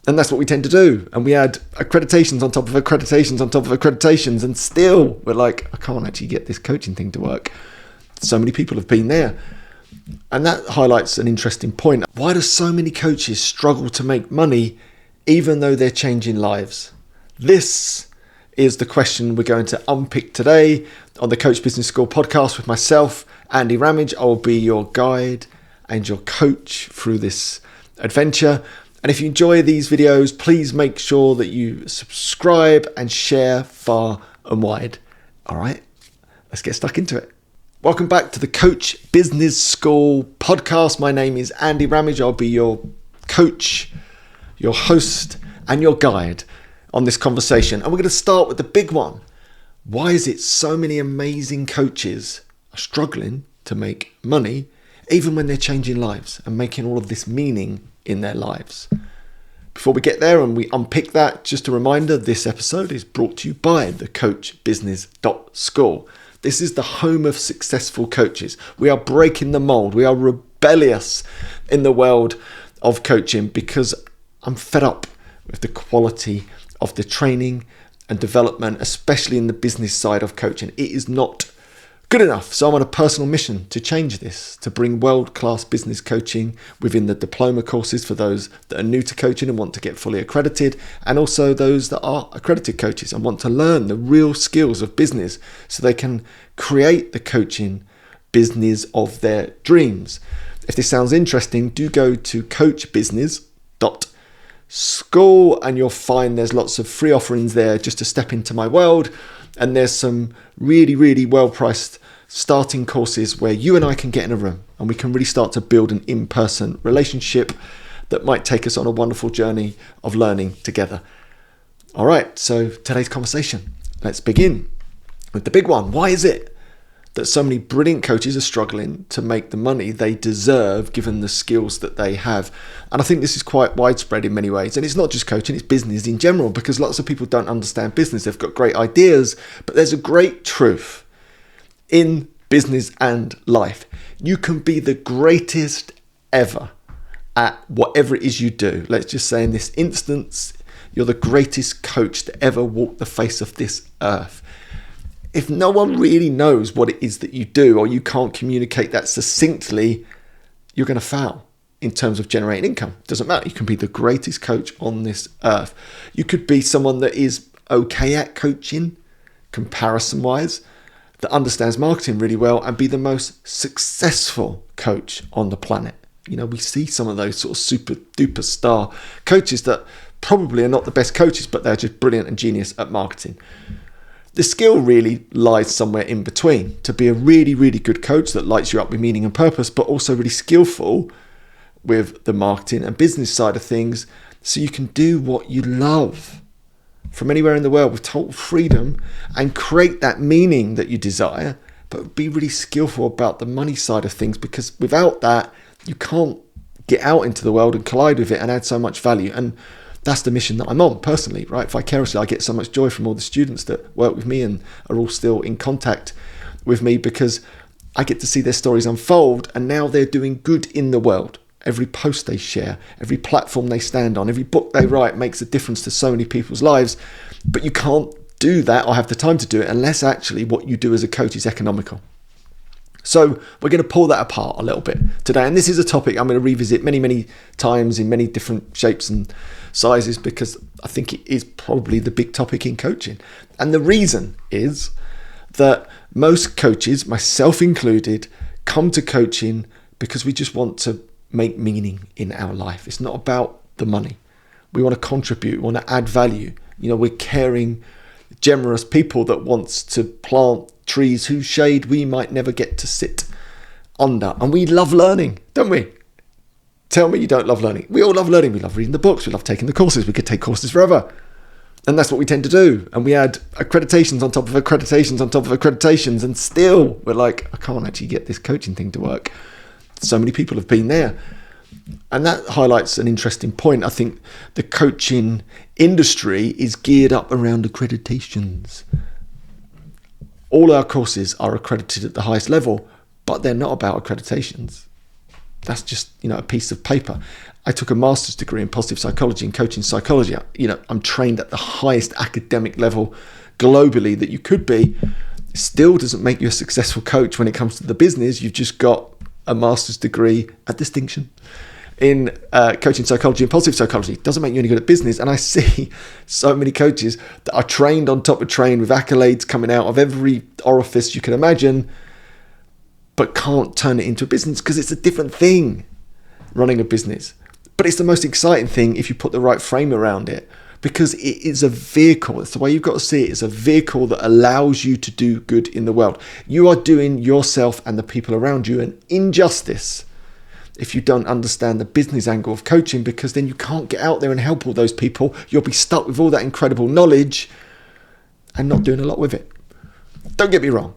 And that's what we tend to do. And we add accreditations on top of accreditations on top of accreditations. And still we're like, I can't actually get this coaching thing to work. So many people have been there. And that highlights an interesting point. Why do so many coaches struggle to make money even though they're changing lives? This is the question we're going to unpick today on the Coach Business School podcast with myself, Andy Ramage. I will be your guide and your coach through this adventure. And if you enjoy these videos, please make sure that you subscribe and share far and wide. All right, let's get stuck into it. Welcome back to the Coach Business School podcast. My name is Andy Ramage. I'll be your coach, your host, and your guide on this conversation. And we're going to start with the big one. Why is it so many amazing coaches are struggling to make money even when they're changing lives and making all of this meaning in their lives? Before we get there and we unpick that, just a reminder, this episode is brought to you by the coachbusiness.school. This is the home of successful coaches. We are breaking the mould. We are rebellious in the world of coaching because I'm fed up with the quality of the training and development, especially in the business side of coaching. It is not good enough. So I'm on a personal mission to change this, to bring world-class business coaching within the diploma courses for those that are new to coaching and want to get fully accredited, and also those that are accredited coaches and want to learn the real skills of business so they can create the coaching business of their dreams. If this sounds interesting, do go to coachbusiness.school and you'll find there's lots of free offerings there just to step into my world. And there's some really, really well-priced starting courses where you and I can get in a room and we can really start to build an in-person relationship that might take us on a wonderful journey of learning together. All right, so today's conversation. Let's begin with the big one. Why is it that so many brilliant coaches are struggling to make the money they deserve given the skills that they have? And I think this is quite widespread in many ways. And it's not just coaching, it's business in general, because lots of people don't understand business. They've got great ideas, but there's a great truth in business and life. You can be the greatest ever at whatever it is you do. Let's just say in this instance, you're the greatest coach to ever walk the face of this earth. If no one really knows what it is that you do, or you can't communicate that succinctly, you're going to fail in terms of generating income. It doesn't matter. You can be the greatest coach on this earth. You could be someone that is okay at coaching, comparison-wise, that understands marketing really well, and be the most successful coach on the planet. You know, we see some of those sort of super duper star coaches that probably are not the best coaches, but they're just brilliant and genius at marketing. The skill really lies somewhere in between, to be a really, really good coach that lights you up with meaning and purpose, but also really skillful with the marketing and business side of things, so you can do what you love from anywhere in the world with total freedom and create that meaning that you desire, but be really skillful about the money side of things, because without that, you can't get out into the world and collide with it and add so much value. And that's the mission that I'm on personally, right? Vicariously, I get so much joy from all the students that work with me and are all still in contact with me, because I get to see their stories unfold, and now they're doing good in the world. Every post they share, every platform they stand on, every book they write makes a difference to so many people's lives. But you can't do that or have the time to do it unless actually what you do as a coach is economical. So we're going to pull that apart a little bit today. And this is a topic I'm going to revisit many, many times in many different shapes and sizes, because I think it is probably the big topic in coaching. And the reason is that most coaches, myself included, come to coaching because we just want to make meaning in our life. It's not about the money. We want to contribute, we want to add value. You know, we're caring, generous people that wants to plant trees whose shade we might never get to sit under. And we love learning, don't we? Tell me you don't love learning. We all love learning. We love reading the books. We love taking the courses. We could take courses forever. And that's what we tend to do. And we add accreditations on top of accreditations on top of accreditations. And still we're like, I can't actually get this coaching thing to work. So many people have been there. And that highlights an interesting point. I think the coaching industry is geared up around accreditations. All our courses are accredited at the highest level, but they're not about accreditations. That's just, a piece of paper. I took a master's degree in positive psychology and coaching psychology. I'm trained at the highest academic level globally that you could be. Still doesn't make you a successful coach when it comes to the business. You've just got a master's degree, a distinction in coaching psychology and positive psychology. Doesn't make you any good at business. And I see so many coaches that are trained on top of trained with accolades coming out of every orifice you can imagine, but can't turn it into a business because it's a different thing, running a business. But it's the most exciting thing if you put the right frame around it, because it is a vehicle. That's the way you've got to see it. It's a vehicle that allows you to do good in the world. You are doing yourself and the people around you an injustice if you don't understand the business angle of coaching, because then you can't get out there and help all those people. You'll be stuck with all that incredible knowledge and not doing a lot with it. Don't get me wrong.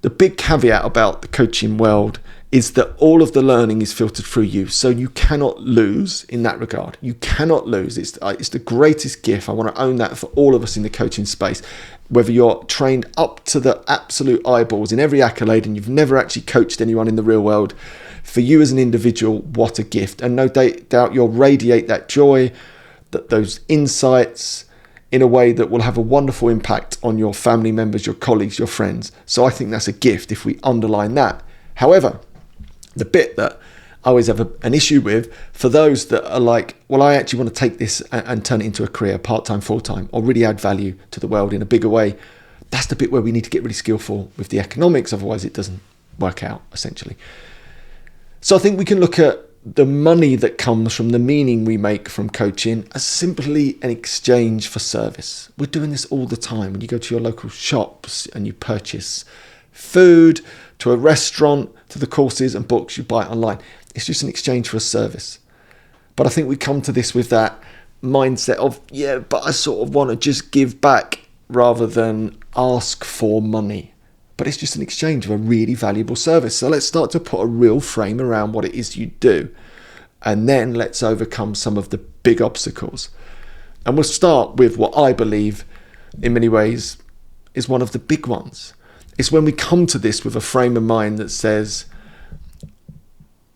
The big caveat about the coaching world is that all of the learning is filtered through you. So you cannot lose in that regard. You cannot lose. It's the greatest gift. I want to own that for all of us in the coaching space. Whether you're trained up to the absolute eyeballs in every accolade and you've never actually coached anyone in the real world, for you as an individual, what a gift. And no doubt you'll radiate that joy, those insights in a way that will have a wonderful impact on your family members, your colleagues, your friends. So I think that's a gift if we underline that. However, the bit that I always have an issue with, for those that are like, well, I actually want to take this and turn it into a career, part-time, full-time, or really add value to the world in a bigger way. That's the bit where we need to get really skillful with the economics. Otherwise, it doesn't work out, essentially. So I think we can look at the money that comes from the meaning we make from coaching as simply an exchange for service. We're doing this all the time. When you go to your local shops and you purchase food, to a restaurant, to the courses and books you buy online. It's just an exchange for a service. But I think we come to this with that mindset of, yeah, but I sort of want to just give back rather than ask for money. But it's just an exchange of a really valuable service. So let's start to put a real frame around what it is you do. And then let's overcome some of the big obstacles. And we'll start with what I believe, in many ways, is one of the big ones. It's when we come to this with a frame of mind that says,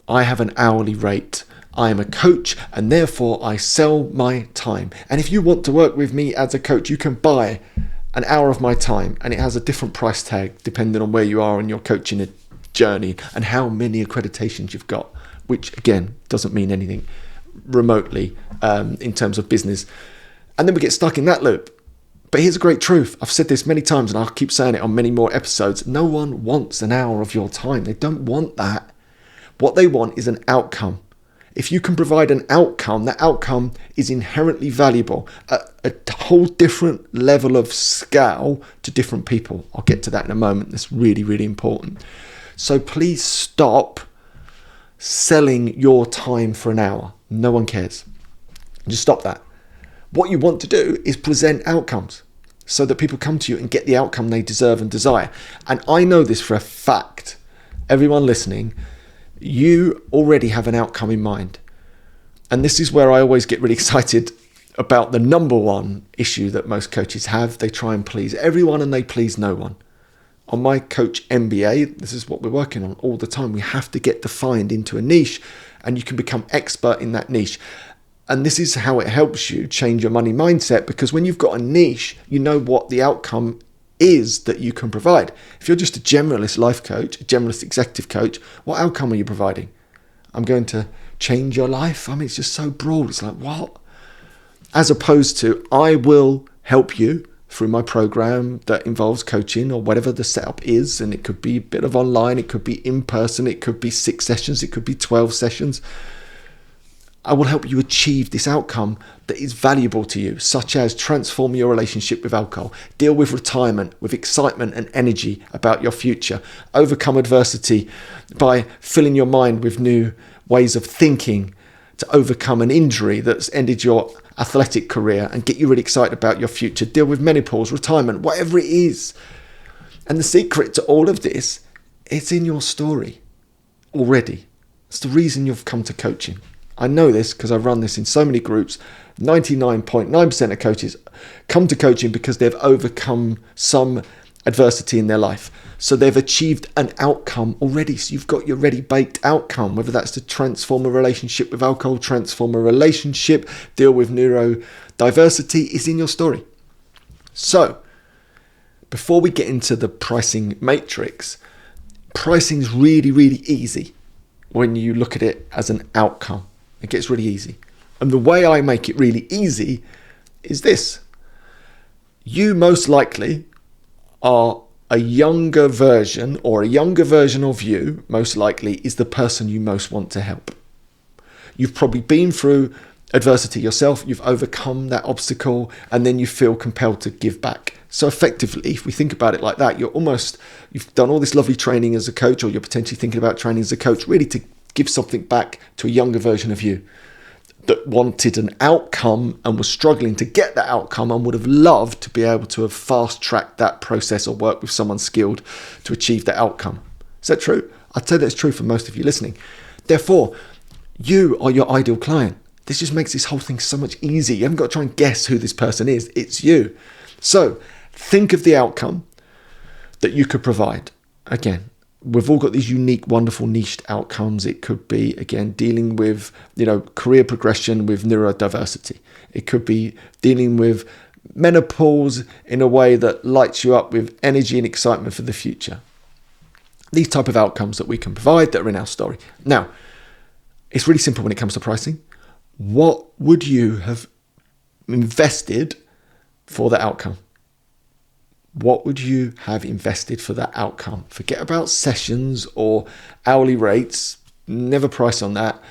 I have an hourly rate. I am a coach and therefore I sell my time. And if you want to work with me as a coach, you can buy an hour of my time, and it has a different price tag depending on where you are in your coaching journey and how many accreditations you've got, which again doesn't mean anything remotely in terms of business. And then we get stuck in that loop. But here's a great truth. I've said this many times and I'll keep saying it on many more episodes. No one wants an hour of your time. They don't want that. What they want is an outcome. If you can provide an outcome, that outcome is inherently valuable at a whole different level of scale to different people. I'll get to that in a moment. That's really, really important. So please stop selling your time for an hour. No one cares. Just stop that. What you want to do is present outcomes so that people come to you and get the outcome they deserve and desire. And I know this for a fact. Everyone listening, you already have an outcome in mind. And this is where I always get really excited about the number one issue that most coaches have. They try and please everyone and they please no one. On my Coach MBA, this is what we're working on all the time. We have to get defined into a niche and you can become expert in that niche. And this is how it helps you change your money mindset, because when you've got a niche, you know what the outcome is that you can provide. If you're just a generalist life coach, a generalist executive coach, what outcome are you providing? I'm going to change your life. I mean, it's just so broad. It's like, what? As opposed to, I will help you through my program that involves coaching or whatever the setup is. And it could be a bit of online, it could be in person, it could be 6 sessions, it could be 12 sessions. I will help you achieve this outcome that is valuable to you, such as transform your relationship with alcohol, deal with retirement with excitement and energy about your future, overcome adversity by filling your mind with new ways of thinking, to overcome an injury that's ended your athletic career and get you really excited about your future, deal with menopause, retirement, whatever it is. And the secret to all of this, it's in your story already. It's the reason you've come to coaching. I know this because I've run this in so many groups. 99.9% of coaches come to coaching because they've overcome some adversity in their life. So they've achieved an outcome already. So you've got your ready baked outcome, whether that's to transform a relationship with alcohol, transform a relationship, deal with neurodiversity, is in your story. So before we get into the pricing matrix, pricing is really, really easy when you look at it as an outcome. It gets really easy. And the way I make it really easy is this. You most likely are a younger version, or a younger version of you, most likely, is the person you most want to help. You've probably been through adversity yourself, you've overcome that obstacle, and then you feel compelled to give back. So effectively, if we think about it like that, you've done all this lovely training as a coach, or you're potentially thinking about training as a coach, really to give something back to a younger version of you that wanted an outcome and was struggling to get that outcome and would have loved to be able to have fast-tracked that process or work with someone skilled to achieve that outcome. Is that true? I'd say that's true for most of you listening. Therefore, you are your ideal client. This just makes this whole thing so much easier. You haven't got to try and guess who this person is. It's you. So think of the outcome that you could provide. Again, we've all got these unique, wonderful, niched outcomes. It could be, again, dealing with, career progression with neurodiversity. It could be dealing with menopause in a way that lights you up with energy and excitement for the future. These type of outcomes that we can provide that are in our story. Now, it's really simple when it comes to pricing. What would you have invested for the outcome? What would you have invested for that outcome? Forget about sessions or hourly rates. Never price on that.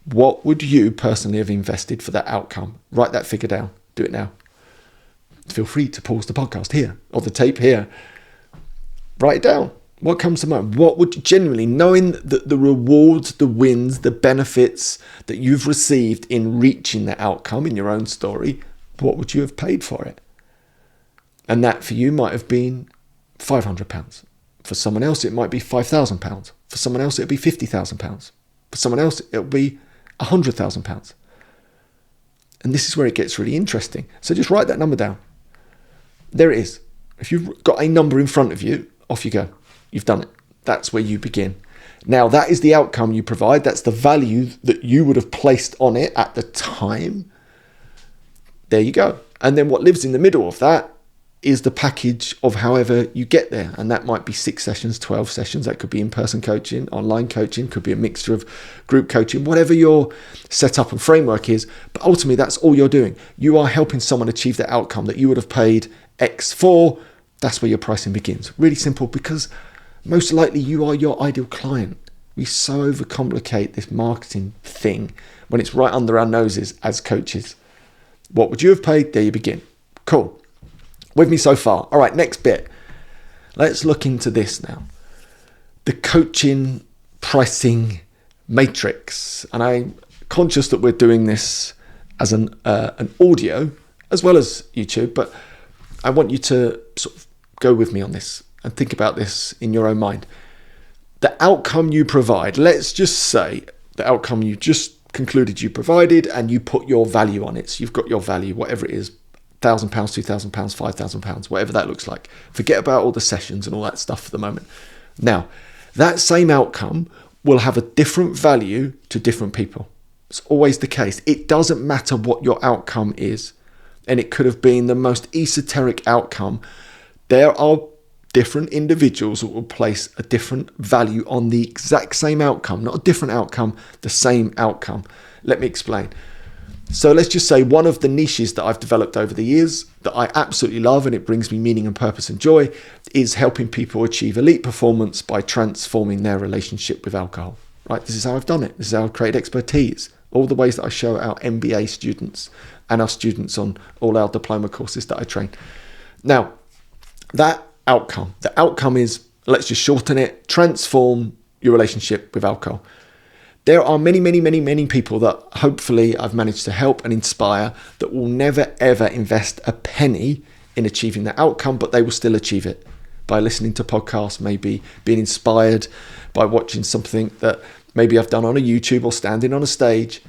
What would you personally have invested for that outcome? Write that figure down. Do it now. Feel free to pause the podcast here or the tape here. Write it down. What comes to mind? What would you genuinely, knowing that the rewards, the wins, the benefits that you've received in reaching that outcome in your own story, what would you have paid for it? And that for you might have been £500. For someone else, it might be £5,000. For someone else, it'll be £50,000. For someone else, it'll be £100,000. And this is where it gets really interesting. So just write that number down. There it is. If you've got a number in front of you, off you go. You've done it. That's where you begin. Now, that is the outcome you provide. That's the value that you would have placed on it at the time. There you go. And then what lives in the middle of that is the package of however you get there. And that might be 6 sessions, 12 sessions. That could be in-person coaching, online coaching, could be a mixture of group coaching, whatever your setup and framework is. But ultimately, that's all you're doing. You are helping someone achieve the outcome that you would have paid X for. That's where your pricing begins. Really simple, because most likely you are your ideal client. We so overcomplicate this marketing thing when it's right under our noses as coaches. What would you have paid? There you begin. Cool. With me so far? All right, next bit. Let's look into this now. The coaching pricing matrix. And I'm conscious that we're doing this as an audio as well as YouTube, but I want you to sort of go with me on this and think about this in your own mind. The outcome you provide, let's just say the outcome you just concluded you provided and you put your value on it. So you've got your value, whatever it is, £1,000, £2,000, £5,000, whatever that looks like. Forget about all the sessions and all that stuff for the moment. Now, that same outcome will have a different value to different people. It's always the case. It doesn't matter what your outcome is. And it could have been the most esoteric outcome. There are different individuals that will place a different value on the exact same outcome, not a different outcome, the same outcome. Let me explain. So let's just say one of the niches that I've developed over the years that I absolutely love and it brings me meaning and purpose and joy is helping people achieve elite performance by transforming their relationship with alcohol. Right? This is how I've done it. This is how I've created expertise. All the ways that I show our MBA students and our students on all our diploma courses that I train. Now, the outcome is, let's just shorten it, transform your relationship with alcohol. There are many people that hopefully I've managed to help and inspire that will never ever invest a penny in achieving the outcome, but they will still achieve it by listening to podcasts, maybe being inspired by watching something that maybe I've done on a YouTube or standing on a stage,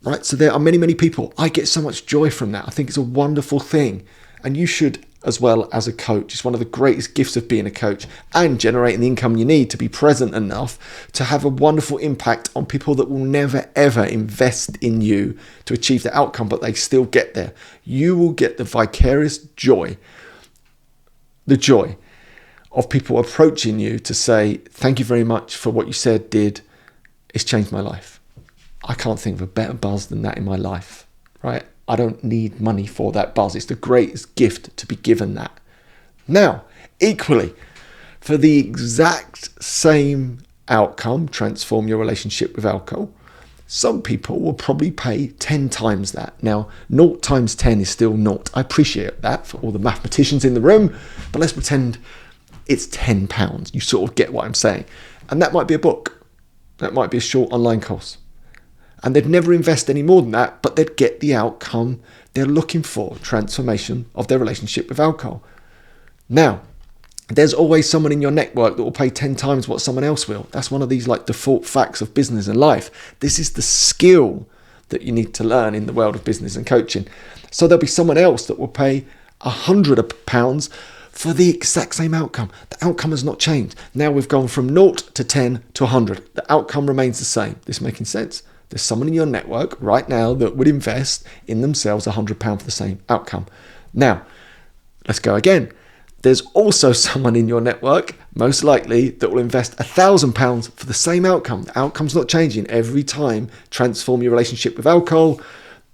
right? So there are many people. I get so much joy from that. I think it's a wonderful thing. And you should as well as a coach. It's one of the greatest gifts of being a coach and generating the income you need to be present enough to have a wonderful impact on people that will never ever invest in you to achieve the outcome, but they still get there. You will get the vicarious joy, the joy of people approaching you to say, thank you very much for what you said, did. It's changed my life. I can't think of a better buzz than that in my life, right? I don't need money for that buzz. It's the greatest gift to be given that. Now, equally, for the exact same outcome, transform your relationship with alcohol, some people will probably pay 10 times that. Now, 0 times 10 is still 0. I appreciate that for all the mathematicians in the room, but let's pretend it's £10. You sort of get what I'm saying. And that might be a book. That might be a short online course. And they'd never invest any more than that, but they'd get the outcome they're looking for, transformation of their relationship with alcohol. Now, there's always someone in your network that will pay 10 times what someone else will. That's one of these like default facts of business and life. This is the skill that you need to learn in the world of business and coaching. So there'll be someone else that will pay £100 for the exact same outcome. The outcome has not changed. Now we've gone from 0 to 10 to 100. The outcome remains the same. This making sense? There's someone in your network right now that would invest in themselves £100 for the same outcome. Now, let's go again. There's also someone in your network, most likely, that will invest £1,000 for the same outcome. The outcome's not changing every time. Transform your relationship with alcohol.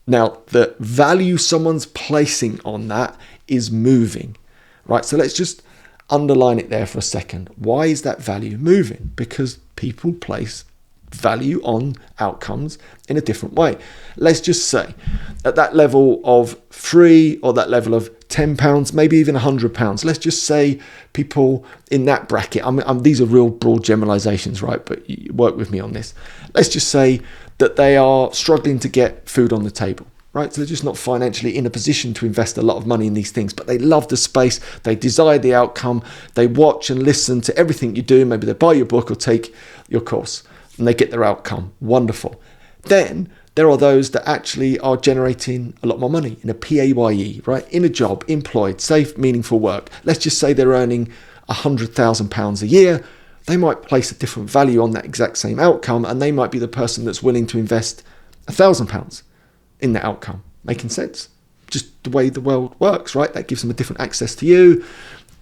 Now, the value someone's placing on that is moving, right? So let's just underline it there for a second. Why is that value moving? Because people place value on outcomes in a different way. Let's just say at that level of free or that level of £10, maybe even £100. Let's just say people in that bracket, these are real broad generalizations, right? But you work with me on this. Let's just say that they are struggling to get food on the table, right? So they're just not financially in a position to invest a lot of money in these things, but they love the space. They desire the outcome. They watch and listen to everything you do. Maybe they buy your book or take your course, and they get their outcome. Wonderful. Then there are those that actually are generating a lot more money in a PAYE, right? In a job, employed, safe, meaningful work. Let's just say they're earning £100,000 a year. They might place a different value on that exact same outcome, and they might be the person that's willing to invest £1,000 in that outcome. Making sense? Just the way the world works, right? That gives them a different access to you.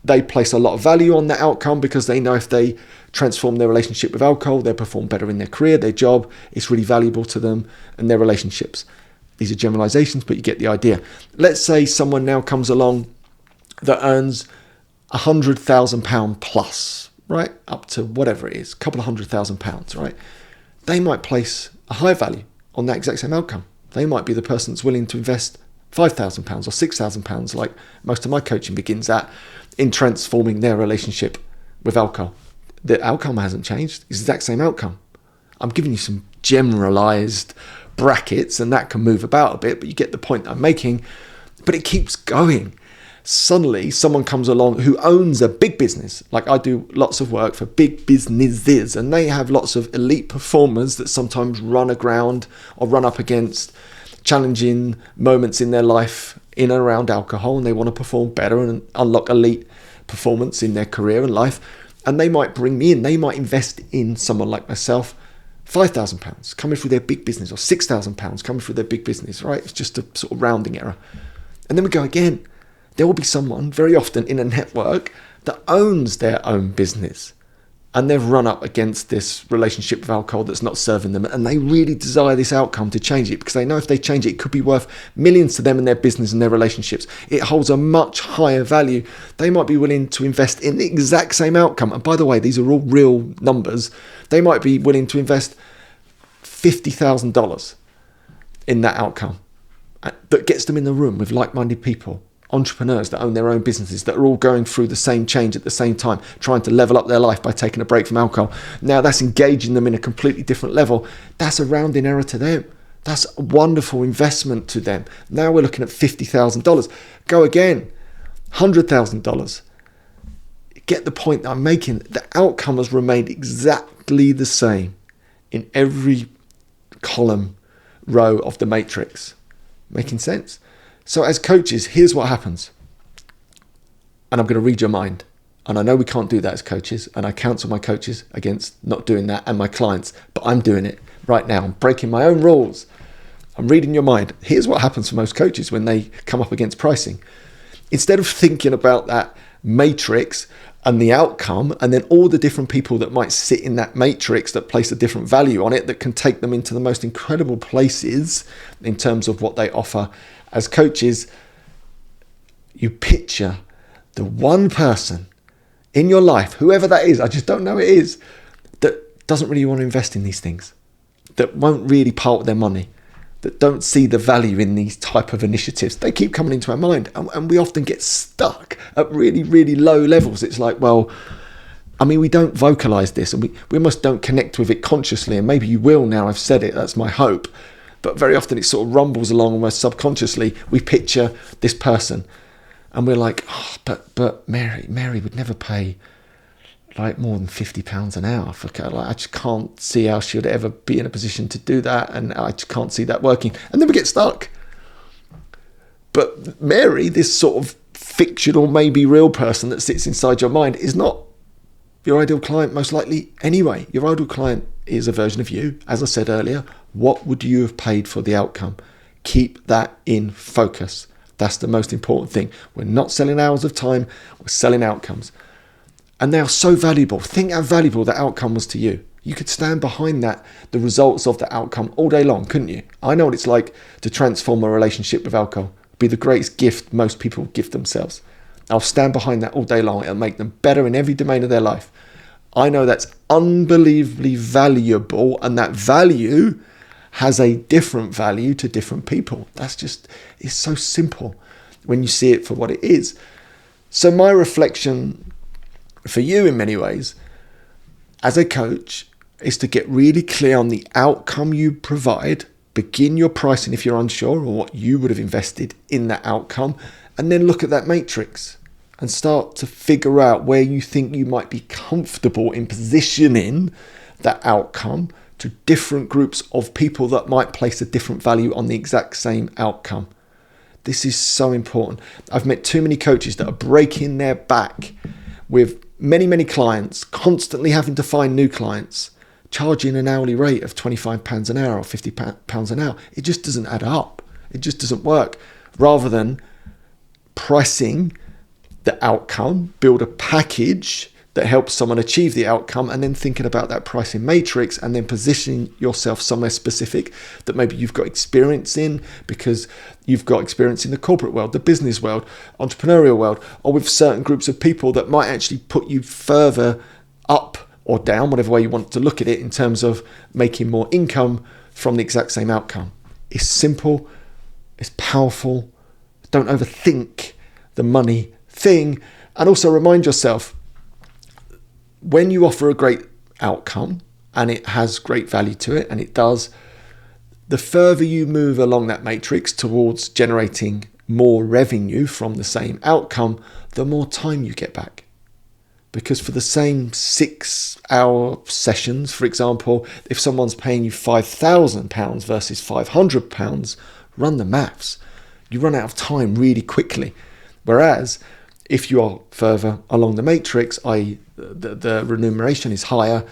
They place a lot of value on that outcome because they know if they transform their relationship with alcohol, they'll perform better in their career, their job. It's really valuable to them and their relationships. These are generalizations, but you get the idea. Let's say someone now comes along that earns £100,000 plus, right? Up to whatever it is, a couple of £100,000, right? They might place a high value on that exact same outcome. They might be the person that's willing to invest £5,000 or £6,000, like most of my coaching begins at, in transforming their relationship with alcohol. The outcome hasn't changed. It's the exact same outcome. I'm giving you some generalized brackets, and that can move about a bit, but you get the point I'm making. But it keeps going. Suddenly, someone comes along who owns a big business. Like I do lots of work for big businesses, and they have lots of elite performers that sometimes run aground or run up against challenging moments in their life in and around alcohol, and they want to perform better and unlock elite performance in their career and life. And they might bring me in, they might invest in someone like myself, £5,000 coming through their big business, or £6,000 coming through their big business, right? It's just a sort of rounding error. And then we go again. There will be someone very often in a network that owns their own business, and they've run up against this relationship with alcohol that's not serving them, and they really desire this outcome to change it because they know if they change it, it could be worth millions to them and their business and their relationships. It holds a much higher value. They might be willing to invest in the exact same outcome. And by the way, these are all real numbers. They might be willing to invest $50,000 in that outcome that gets them in the room with like-minded people, entrepreneurs that own their own businesses that are all going through the same change at the same time, trying to level up their life by taking a break from alcohol. Now that's engaging them in a completely different level. That's a rounding error to them. That's a wonderful investment to them. Now we're looking at $50,000. Go again, $100,000. Get the point that I'm making. The outcome has remained exactly the same in every column, row of the matrix. Making sense? So as coaches, here's what happens. and I'm going to read your mind. And I know we can't do that as coaches, and I counsel my coaches against not doing that, and my clients, but I'm doing it right now. I'm breaking my own rules. I'm reading your mind. Here's what happens for most coaches when they come up against pricing. Instead of thinking about that matrix and the outcome, and then all the different people that might sit in that matrix that place a different value on it, that can take them into the most incredible places in terms of what they offer as coaches, you picture the one person in your life, whoever that is, I just don't know who it is, that doesn't really want to invest in these things, that won't really part with their money, that don't see the value in these type of initiatives. They keep coming into our mind, and we often get stuck at really, really low levels. It's like, well, I mean, we don't vocalize this, and we almost don't connect with it consciously, and maybe you will now I've said it, that's my hope. But very often it sort of rumbles along almost subconsciously. We picture this person, and we're like, oh, but Mary would never pay like more than £50 an hour for like, I just can't see how she would ever be in a position to do that, and I just can't see that working. And then we get stuck. But Mary, this sort of fictional, maybe real person that sits inside your mind, is not your ideal client most likely anyway. Your ideal client is a version of you. As I said earlier, what would you have paid for the outcome? Keep that in focus. That's the most important thing. We're not selling hours of time, we're selling outcomes. And they are so valuable. Think how valuable that outcome was to you. You could stand behind that, the results of the outcome all day long, couldn't you? I know what it's like to transform a relationship with alcohol. It'd be the greatest gift most people give themselves. I'll stand behind that all day long. It'll make them better in every domain of their life. I know that's unbelievably valuable, and that value has a different value to different people. It's so simple when you see it for what it is. So my reflection for you in many ways as a coach is to get really clear on the outcome you provide, begin your pricing if you're unsure or what you would have invested in that outcome, and then look at that matrix and start to figure out where you think you might be comfortable in positioning that outcome to different groups of people that might place a different value on the exact same outcome. This is so important. I've met too many coaches that are breaking their back with many, many clients, constantly having to find new clients, charging an hourly rate of £25 an hour or £50 an hour. It just doesn't add up. It just doesn't work. Rather than pricing the outcome, build a package that helps someone achieve the outcome, and then thinking about that pricing matrix and then positioning yourself somewhere specific that maybe you've got experience in because you've got experience in the corporate world, the business world, entrepreneurial world, or with certain groups of people that might actually put you further up or down, whatever way you want to look at it, in terms of making more income from the exact same outcome. It's simple, it's powerful. Don't overthink the money thing, and also remind yourself, when you offer a great outcome and it has great value to it, and it does, the further you move along that matrix towards generating more revenue from the same outcome, the more time you get back. Because for the same 6-hour sessions, for example, if someone's paying you £5,000 versus £500, run the maths. You run out of time really quickly. Whereas if you are further along the matrix, i.e. the remuneration is higher,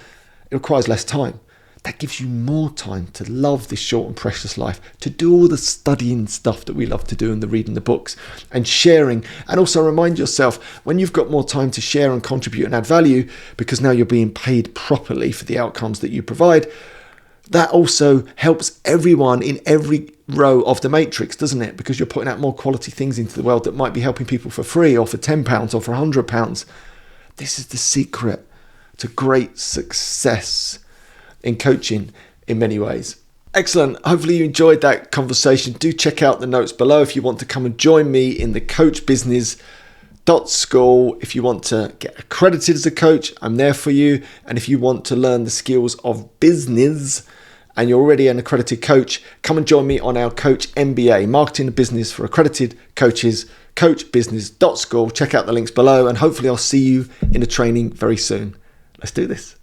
it requires less time. That gives you more time to love this short and precious life, to do all the studying stuff that we love to do and the reading the books and sharing. And also remind yourself, when you've got more time to share and contribute and add value, because now you're being paid properly for the outcomes that you provide, that also helps everyone in every row of the matrix, doesn't it? Because you're putting out more quality things into the world that might be helping people for free or for £10 or for £100. This is the secret to great success in coaching in many ways. Excellent. Hopefully you enjoyed that conversation. Do check out the notes below if you want to come and join me in the Coach Business .school. If you want to get accredited as a coach, I'm there for you. And if you want to learn the skills of business and you're already an accredited coach, come and join me on our Coach MBA, Marketing and Business for Accredited Coaches, coachbusiness.school. Check out the links below, and hopefully I'll see you in a training very soon. Let's do this.